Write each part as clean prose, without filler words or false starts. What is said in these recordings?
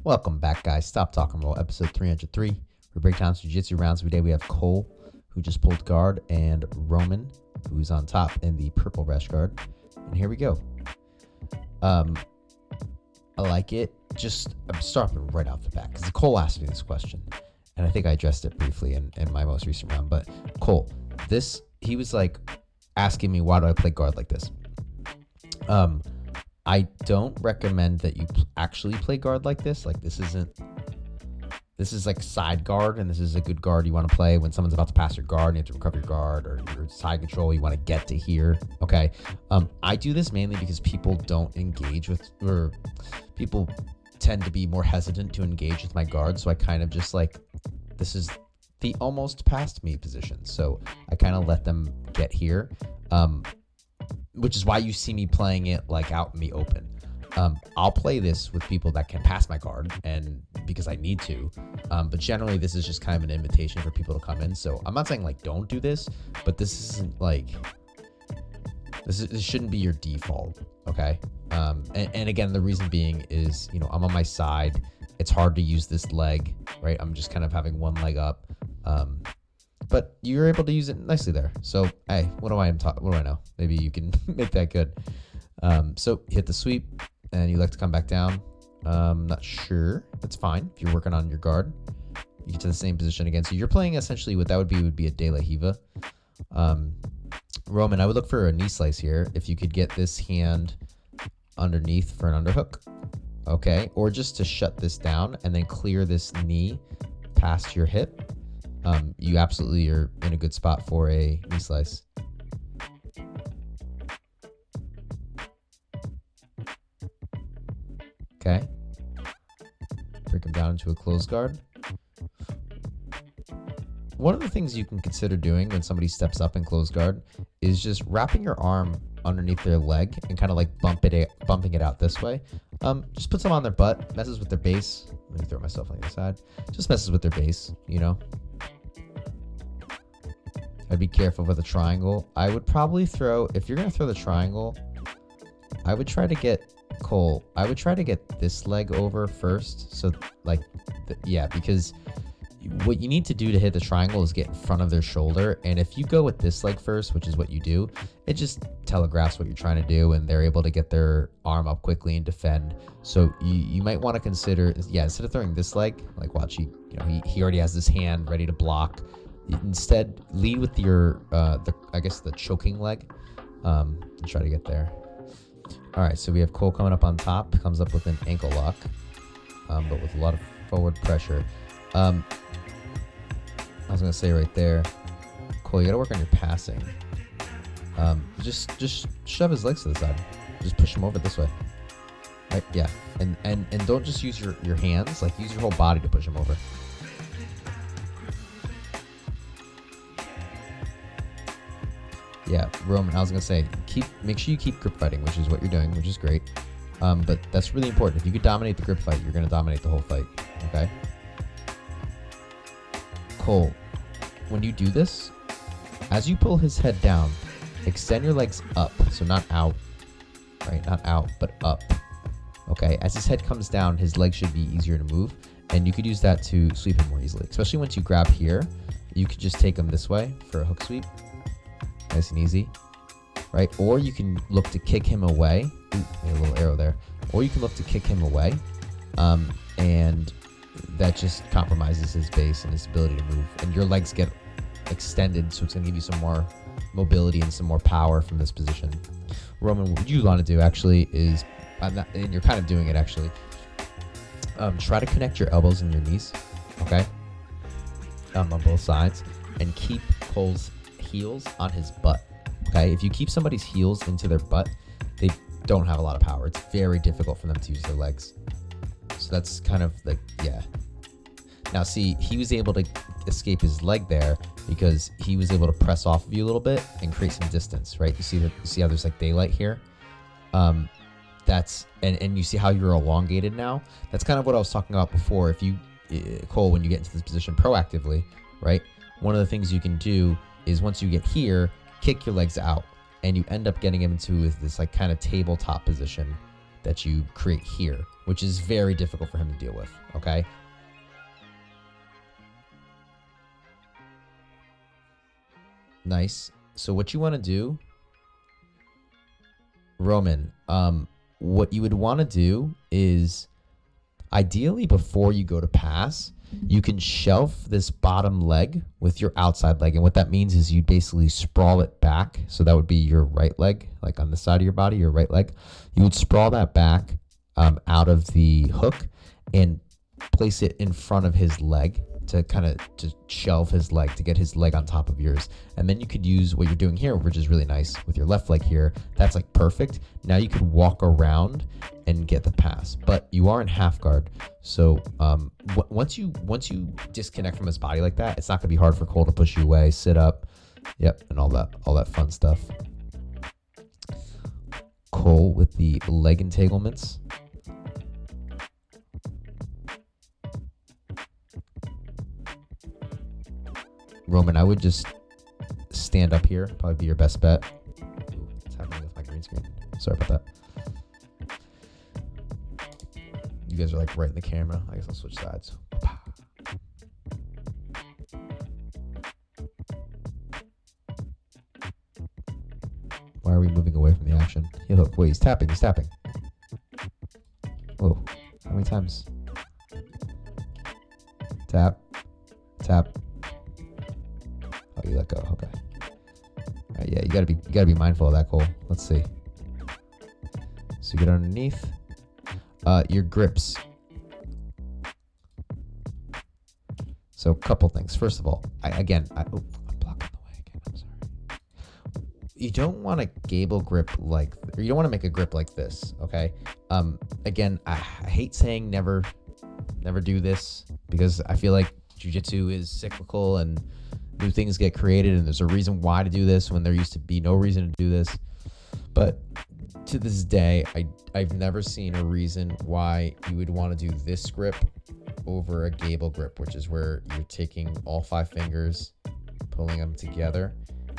Welcome back, guys. Stop Talking Roll, episode 303. We break down jiu-jitsu rounds every day. We have Cole, who just pulled guard, and Roman, who's on top in the purple rash guard. And here we go. I like it. I'm starting right off the bat because Cole asked me this question, and I think I addressed it briefly in my most recent round. But Cole, he was like asking me, why do I play guard like this? I don't recommend that you actually play guard like this. Like this is like side guard, and this is a good guard you want to play when someone's about to pass your guard and you have to recover your guard, or your side control you want to get to here. Okay. I do this mainly because people don't engage with, or people tend to be more hesitant to engage with my guard. So I kind of just like, this is the almost past me position. So I kind of let them get here. Which is why you see me playing it like out in the open. I'll play this with people that can pass my guard, and because I need to. But generally, this is just kind of an invitation for people to come in. So I'm not saying like don't do this, but this isn't like this shouldn't be your default, okay? And again, the reason being is I'm on my side. It's hard to use this leg, right? I'm just kind of having one leg up. But you're able to use it nicely there. So, hey, what do I know? Maybe you can make that good. So hit the sweep, and you like to come back down. Not sure. That's fine. If you're working on your guard, you get to the same position again. So you're playing essentially what that would be a De La Hiva. Roman, I would look for a knee slice here. If you could get this hand underneath for an underhook. Okay. Or just to shut this down and then clear this knee past your hip. You absolutely are in a good spot for a knee slice. Okay. Break him down into a closed guard. One of the things you can consider doing when somebody steps up in closed guard is just wrapping your arm underneath their leg and kind of like bumping it out this way. Just puts them on their butt, messes with their base. Let me throw myself on the other side. Just messes with their base, I'd be careful with a triangle. I would probably if you're going to throw the triangle, I would try to get this leg over first. So like, because what you need to do to hit the triangle is get in front of their shoulder. And if you go with this leg first, which is what you do, it just telegraphs what you're trying to do, and they're able to get their arm up quickly and defend. So you might want to consider, instead of throwing this leg, like watch, he already has this hand ready to block. Instead, lead with your, the choking leg, and try to get there. All right, so we have Cole coming up on top, comes up with an ankle lock, but with a lot of forward pressure. I was going to say right there, Cole, you got to work on your passing. Just shove his legs to the side. Just push him over this way. Right, yeah. And don't just use your hands, like use your whole body to push him over. Yeah, Roman, I was going to say, make sure you keep grip fighting, which is what you're doing, which is great. But that's really important. If you could dominate the grip fight, you're going to dominate the whole fight, okay? Cole, when you do this, as you pull his head down, extend your legs up, so not out, right? Not out, but up, okay? As his head comes down, his legs should be easier to move, and you could use that to sweep him more easily, especially once you grab here. You could just take him this way for a hook sweep. Nice and easy, right? Or you can look to kick him away. Ooh, made a little arrow there. Or you can look to kick him away, and that just compromises his base and his ability to move. And your legs get extended, so it's going to give you some more mobility and some more power from this position. Roman, what you want to do actually is, and you're kind of doing it actually, try to connect your elbows and your knees, okay? On both sides, and keep Cole's heels on his butt. Okay, if you keep somebody's heels into their butt, they don't have a lot of power. It's very difficult for them to use their legs. So that's kind of like, yeah. Now see, he was able to escape his leg there because he was able to press off of you a little bit and create some distance, right? You see how there's like daylight here? That's and you see how you're elongated now? That's kind of what I was talking about before. If you, Cole, when you get into this position proactively, right? One of the things you can do is once you get here, kick your legs out, and you end up getting him into this like kind of tabletop position that you create here, which is very difficult for him to deal with, okay? Nice. So what you want to do, Roman, what you would want to do is, ideally before you go to pass, you can shelf this bottom leg with your outside leg. And what that means is you basically sprawl it back. So that would be your right leg, like on the side of your body, your right leg. You would sprawl that back out of the hook and place it in front of his leg to kind of to shelve his leg, to get his leg on top of yours. And then you could use what you're doing here, which is really nice with your left leg here. That's like perfect. Now you could walk around and get the pass, but you are in half guard. So once you disconnect from his body like that, it's not gonna be hard for Cole to push you away, sit up, yep, and all that fun stuff. Cole with the leg entanglements. Roman, I would just stand up here. Probably be your best bet. Ooh, what's happening with my green screen? Sorry about that. You guys are like right in the camera. I guess I'll switch sides. Why are we moving away from the action? Heel hook. Wait, he's tapping. He's tapping. Whoa. How many times? Tap. Tap. Oh, you let go. Okay. All right, yeah, you gotta be mindful of that, Cole. Let's see. So you get underneath. Your grips. So a couple things. First of all, I'm blocking the way again. I'm sorry. You don't want to gable grip or you don't want to make a grip like this. Okay. Again, I hate saying never do this, because I feel like jiu-jitsu is cyclical and new things get created, and there's a reason why to do this when there used to be no reason to do this. But to this day, I've never seen a reason why you would want to do this grip over a gable grip, which is where you're taking all 5 fingers, pulling them together,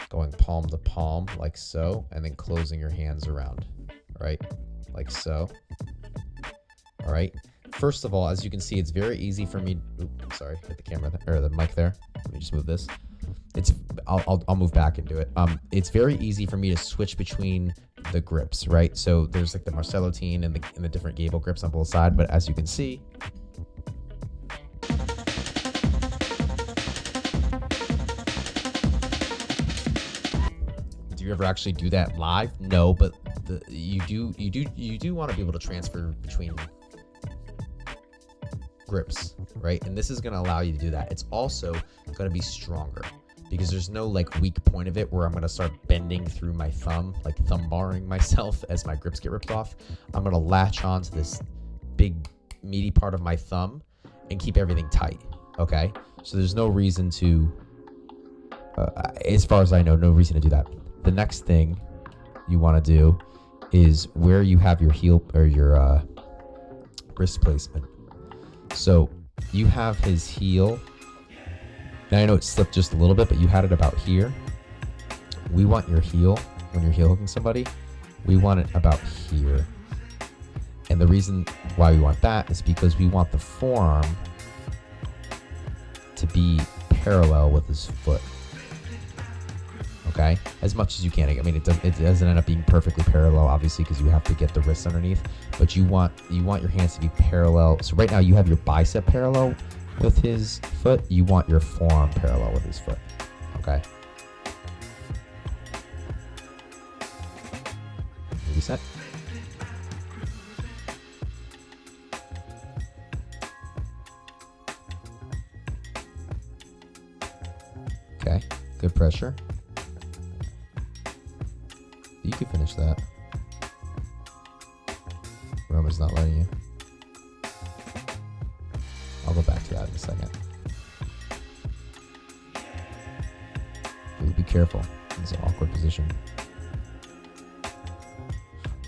going palm to palm like so, and then closing your hands around, right? Like so. All right. First of all, as you can see, it's very easy for me. Oops, sorry, hit the camera or the mic there. Let me just move this. I'll move back and do it. It's very easy for me to switch between the grips, right? So there's like the martialarts and the different gable grips on both sides. But as you can see, do you ever actually do that live? No, but you do want to be able to transfer between grips, right? And this is going to allow you to do that. It's also going to be stronger because there's no like weak point of it where I'm going to start bending through my thumb, like thumb barring myself as my grips get ripped off. I'm going to latch onto this big meaty part of my thumb and keep everything tight. Okay. So there's no reason to, as far as I know, no reason to do that. The next thing you want to do is where you have your heel or your wrist placement. So you have his heel. Now I know it slipped just a little bit, but you had it about here. We want your heel, when you're heel hooking somebody, we want it about here. And the reason why we want that is because we want the forearm to be parallel with his foot. Okay, as much as you can. I mean, it doesn't end up being perfectly parallel, obviously, because you have to get the wrists underneath. But you want your hands to be parallel. So right now you have your bicep parallel with his foot. You want your forearm parallel with his foot. Okay. Reset. Okay. Good pressure. You can finish that. Roman's not letting you. I'll go back to that in a second. Ooh, be careful. It's an awkward position.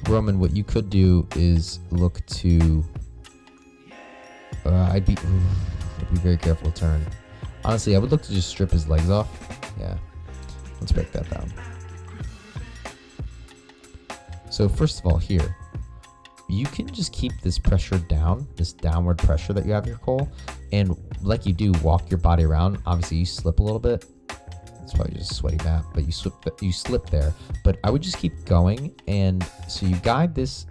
Roman, what you could do is look to... I'd be very careful to turn. Honestly, I would look to just strip his legs off. Yeah. Let's break that down. So first of all, here, you can just keep this pressure down, this downward pressure that you have your Cole, and like you do, walk your body around. Obviously, you slip a little bit. It's probably just a sweaty mat, but you slip there. But I would just keep going, and so you guide this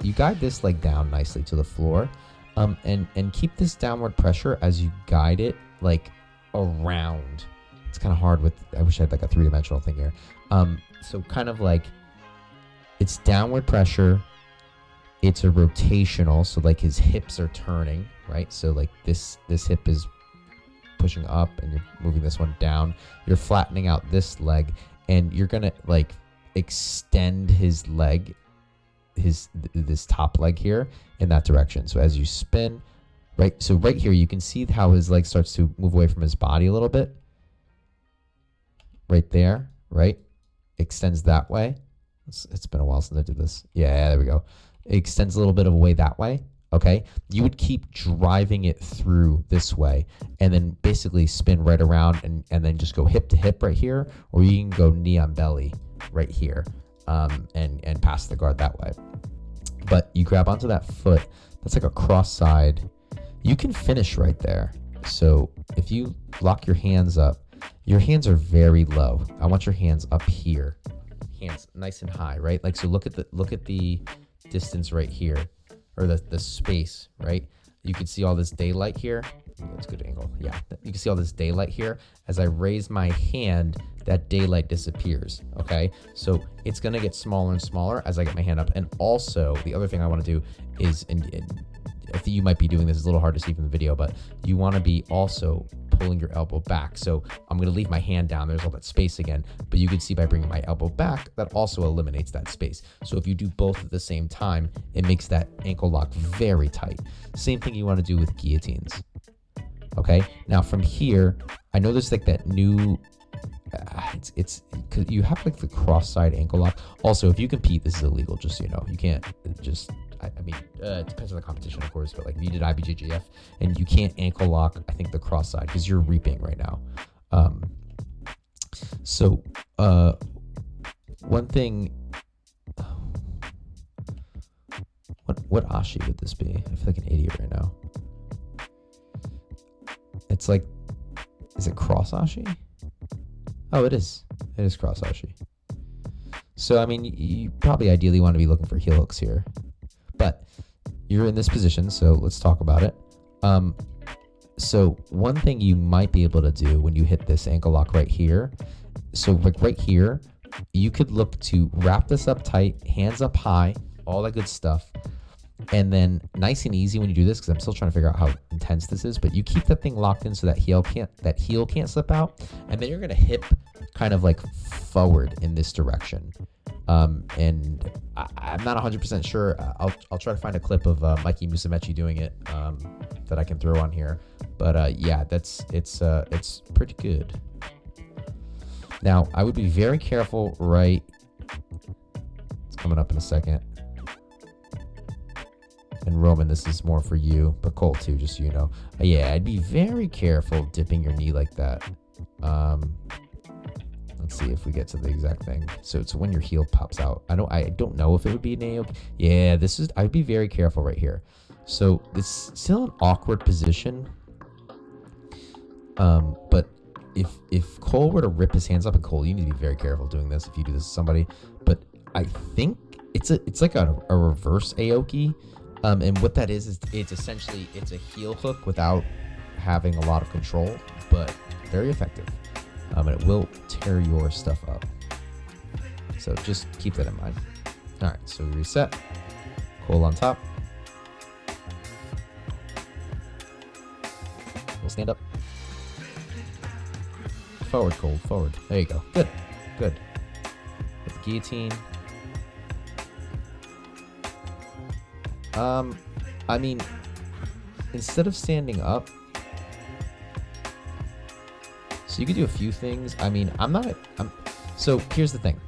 leg down nicely to the floor, and keep this downward pressure as you guide it like around. It's kind of hard with. I wish I had like a 3-dimensional thing here. So kind of like it's downward pressure. It's a rotational, so like his hips are turning, right? So like this hip is pushing up and you're moving this one down. You're flattening out this leg and you're gonna like extend his leg, this top leg here in that direction. So as you spin, right? So right here, you can see how his leg starts to move away from his body a little bit. Right there, right? Extends that way. It's been a while since I did this. Yeah, there we go. It extends a little bit of a way that way. Okay, you would keep driving it through this way and then basically spin right around and then just go hip to hip right here, or you can go knee on belly right here, and pass the guard that way. But you grab onto that foot, that's like a cross side. You can finish right there. So if you lock your hands up, your hands are very low. I want your hands up here, hands nice and high, right? Like, so look at the distance right here, or the space, right? You can see all this daylight here. That's a good angle. Yeah, you can see all this daylight here. As I raise my hand, that daylight disappears, okay? So it's gonna get smaller and smaller as I get my hand up. And also, the other thing I wanna do is, and I think you might be doing this, it's a little hard to see from the video, but you wanna be also pulling your elbow back. So I'm gonna leave my hand down, there's all that space again, but you can see by bringing my elbow back, that also eliminates that space. So if you do both at the same time, it makes that ankle lock very tight. Same thing you wanna do with guillotines. Okay, now from here, I know there's like that new, it's cause you have like the cross side ankle lock. Also, if you compete, this is illegal, just so you know. You can't just, I mean, it depends on the competition, of course, but like if you did IBJJF and you can't ankle lock, I think the cross side, because you're reaping right now. One thing, what ashi would this be? I feel like an idiot right now. It's like, is it cross ashi? Oh, it is. It is cross ashi. So, I mean, you probably ideally want to be looking for heel hooks here, but you're in this position, so let's talk about it. So one thing you might be able to do when you hit this ankle lock right here, so like right here, you could look to wrap this up tight, hands up high, all that good stuff. And then nice and easy when you do this, because I'm still trying to figure out how intense this is, but you keep that thing locked in so that heel can't slip out. And then you're going to hip kind of like forward in this direction. And I'm not 100% sure. I'll try to find a clip of Mikey Musumeci doing it that I can throw on here. But yeah, it's pretty good. Now, I would be very careful, right? It's coming up in a second. And Roman, this is more for you, but Cole too, just so you know. Yeah, I'd be very careful dipping your knee like that. Let's see if we get to the exact thing. So it's when your heel pops out. I don't know if it would be an Aoki. Yeah, I'd be very careful right here. So it's still an awkward position. But if Cole were to rip his hands up, and Cole, you need to be very careful doing this if you do this to somebody. But I think it's like a reverse Aoki. And what that is it's essentially, it's a heel hook without having a lot of control, but very effective. And it will tear your stuff up. So just keep that in mind. All right, so we reset. Cole on top. We'll stand up. Forward, Cole, forward. There you go. Good, good. With the guillotine. I mean, instead of standing up, so you could do a few things. I mean, so here's the thing.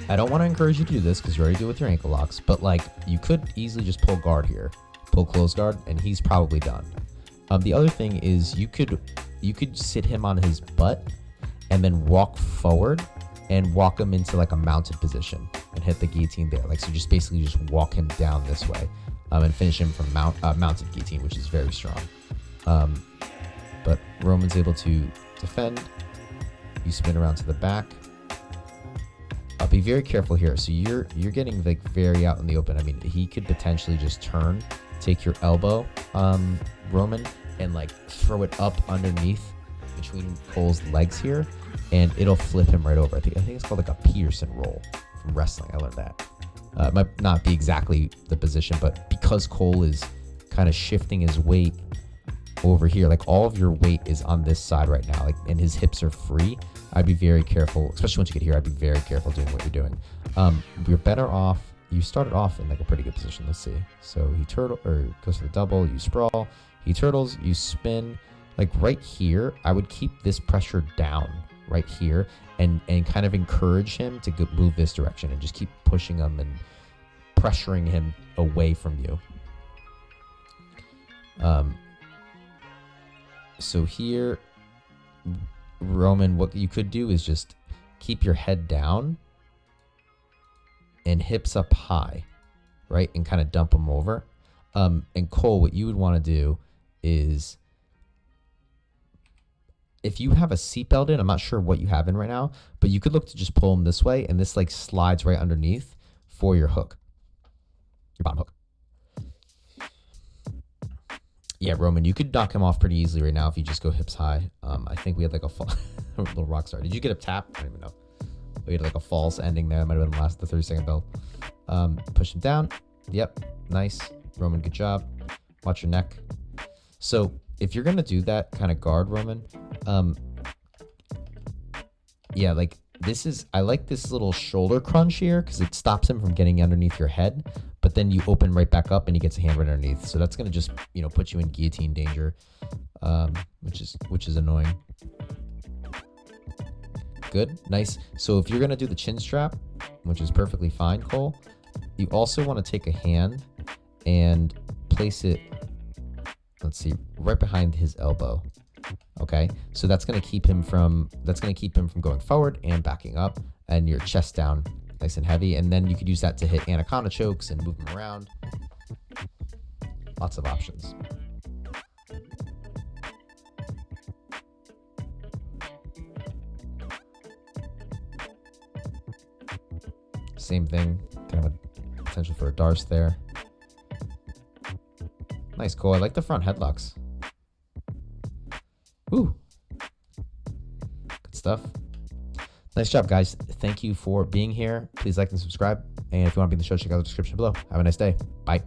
I don't want to encourage you to do this because you already do it with your ankle locks, but like you could easily just pull guard here, pull close guard, and he's probably done. The other thing is you could sit him on his butt and then walk forward and walk him into like a mounted position. and hit the guillotine there. Like, so just basically just walk him down this way, and finish him from mounted guillotine, which is very strong. But Roman's able to defend. You spin around to the back. Be very careful here. So you're getting like very out in the open. I mean, he could potentially just turn, take your elbow, Roman, and like throw it up underneath between Cole's legs here, and it'll flip him right over. I think it's called like a Peterson roll from wrestling. I learned that. It might not be exactly the position, but because Cole is kind of shifting his weight over here, like all of your weight is on this side right now, like, and his hips are free. I'd be very careful, especially once you get here. I'd be very careful doing what you're doing. You're better off. You started off in like a pretty good position. Let's see. So he goes for the double. You sprawl. He turtles. You spin. Like right here, I would keep this pressure down right here and kind of encourage him to move this direction and just keep pushing him and pressuring him away from you. So here, Roman, what you could do is just keep your head down and hips up high, right? And kind of dump them over. And Cole, what you would want to do is, if you have a seatbelt in, I'm not sure what you have in right now, but you could look to just pull him this way, and this like slides right underneath for your hook, your bottom hook. Yeah, Roman, you could knock him off pretty easily right now if you just go hips high. I think we had like a little rock star. Did you get a tap? I don't even know. We had like a false ending there. It might have been the 30-second bell. Push him down. Yep, nice. Roman, good job. Watch your neck. So if you're going to do that kind of guard, Roman, yeah, like I like this little shoulder crunch here because it stops him from getting underneath your head, but then you open right back up and he gets a hand right underneath. So that's going to just, put you in guillotine danger, which is annoying. Good, nice. So if you're going to do the chin strap, which is perfectly fine, Cole, you also want to take a hand and place it, let's see, right behind his elbow. Okay, so that's going to keep him from going forward and backing up, and your chest down nice and heavy. And then you could use that to hit anaconda chokes and move him around. Lots of options. Same thing, kind of a potential for a Darce there. Nice, Cole. I like the front headlocks. Ooh. Good stuff. Nice job, guys. Thank you for being here. Please like and subscribe. And if you want to be in the show, check out the description below. Have a nice day. Bye.